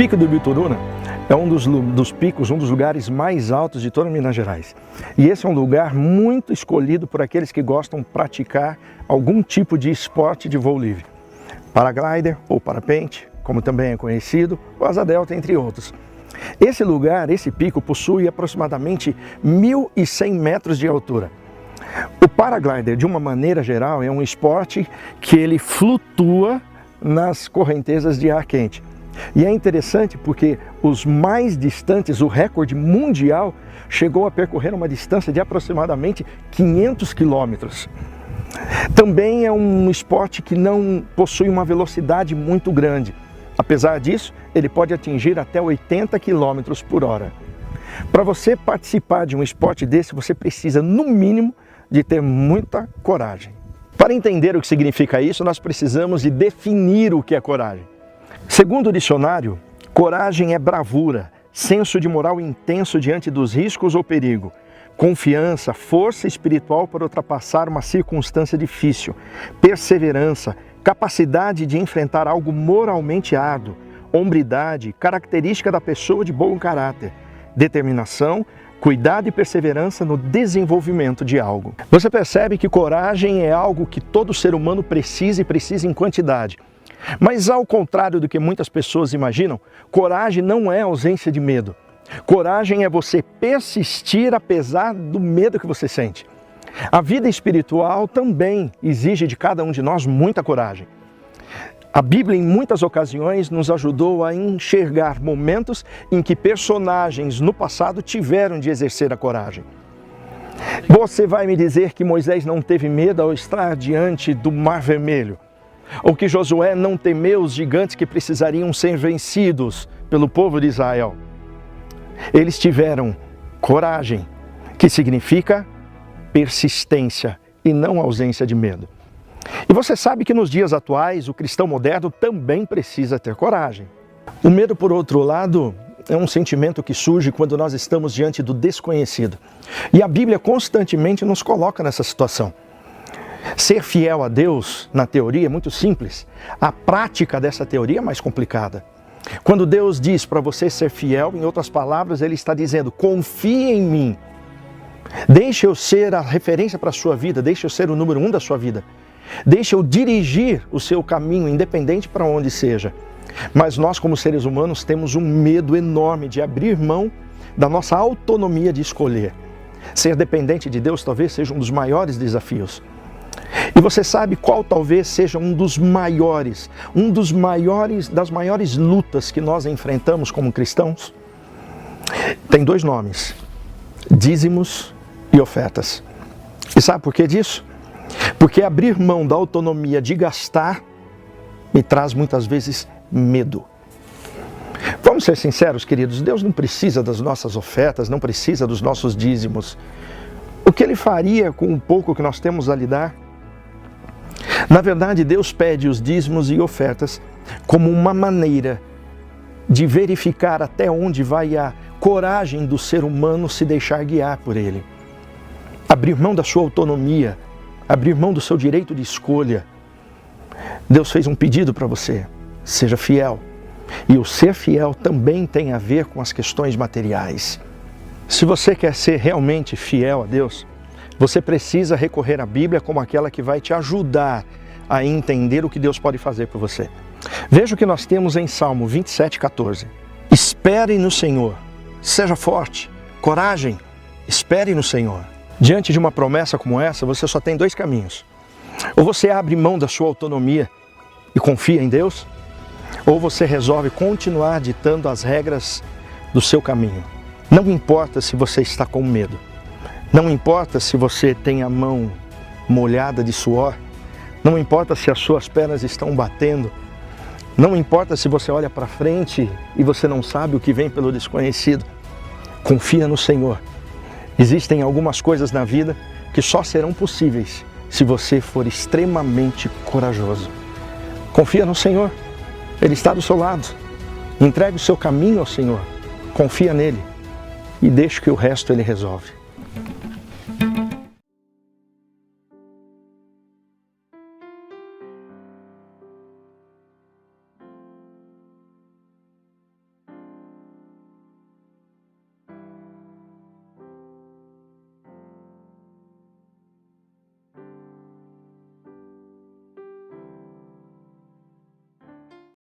Pico do Ibituruna é um dos picos, um dos lugares mais altos de toda Minas Gerais. E esse é um lugar muito escolhido por aqueles que gostam de praticar algum tipo de esporte de voo livre. Paraglider ou parapente, como também é conhecido, o asa delta, entre outros. Esse lugar, esse pico, possui aproximadamente 1.100 metros de altura. O paraglider, de uma maneira geral, é um esporte que ele flutua nas correntezas de ar quente. E é interessante porque os mais distantes, o recorde mundial, chegou a percorrer uma distância de aproximadamente 500 quilômetros. Também é um esporte que não possui uma velocidade muito grande. Apesar disso, ele pode atingir até 80 km por hora. Para você participar de um esporte desse, você precisa, no mínimo, de ter muita coragem. Para entender o que significa isso, nós precisamos de definir o que é coragem. Segundo o dicionário, coragem é bravura, senso de moral intenso diante dos riscos ou perigo, confiança, força espiritual para ultrapassar uma circunstância difícil, perseverança, capacidade de enfrentar algo moralmente árduo, hombridade, característica da pessoa de bom caráter, determinação, cuidado e perseverança no desenvolvimento de algo. Você percebe que coragem é algo que todo ser humano precisa e precisa em quantidade. Mas ao contrário do que muitas pessoas imaginam, coragem não é ausência de medo. Coragem é você persistir apesar do medo que você sente. A vida espiritual também exige de cada um de nós muita coragem. A Bíblia, em muitas ocasiões, nos ajudou a enxergar momentos em que personagens no passado tiveram de exercer a coragem. Você vai me dizer que Moisés não teve medo ao estar diante do Mar Vermelho? Ou que Josué não temeu os gigantes que precisariam ser vencidos pelo povo de Israel? Eles tiveram coragem, que significa persistência e não ausência de medo. E você sabe que nos dias atuais o cristão moderno também precisa ter coragem. O medo, por outro lado, é um sentimento que surge quando nós estamos diante do desconhecido. E a Bíblia constantemente nos coloca nessa situação. Ser fiel a Deus, na teoria, é muito simples. A prática dessa teoria é mais complicada. Quando Deus diz para você ser fiel, em outras palavras, Ele está dizendo: confie em mim. Deixe eu ser a referência para a sua vida, deixe eu ser o número 1 da sua vida. Deixe eu dirigir o seu caminho, independente para onde seja. Mas nós, como seres humanos, temos um medo enorme de abrir mão da nossa autonomia de escolher. Ser dependente de Deus talvez seja um dos maiores desafios. E você sabe qual talvez seja das maiores lutas que nós enfrentamos como cristãos? Tem 2 nomes: dízimos e ofertas. E sabe por que disso? Porque abrir mão da autonomia de gastar me traz muitas vezes medo. Vamos ser sinceros, queridos, Deus não precisa das nossas ofertas, não precisa dos nossos dízimos. O que Ele faria com o pouco que nós temos a lhe dar? Na verdade, Deus pede os dízimos e ofertas como uma maneira de verificar até onde vai a coragem do ser humano se deixar guiar por Ele. Abrir mão da sua autonomia, abrir mão do seu direito de escolha. Deus fez um pedido para você: seja fiel. E o ser fiel também tem a ver com as questões materiais. Se você quer ser realmente fiel a Deus, você precisa recorrer à Bíblia como aquela que vai te ajudar a entender o que Deus pode fazer por você. Veja o que nós temos em Salmo 27:14. Espere no Senhor, seja forte, coragem, espere no Senhor. Diante de uma promessa como essa, você só tem 2 caminhos. Ou você abre mão da sua autonomia e confia em Deus, ou você resolve continuar ditando as regras do seu caminho. Não importa se você está com medo, não importa se você tem a mão molhada de suor, não importa se as suas pernas estão batendo, não importa se você olha para frente e você não sabe o que vem pelo desconhecido. Confia no Senhor. Existem algumas coisas na vida que só serão possíveis se você for extremamente corajoso. Confia no Senhor. Ele está do seu lado. Entregue o seu caminho ao Senhor. Confia nele e deixe que o resto Ele resolve.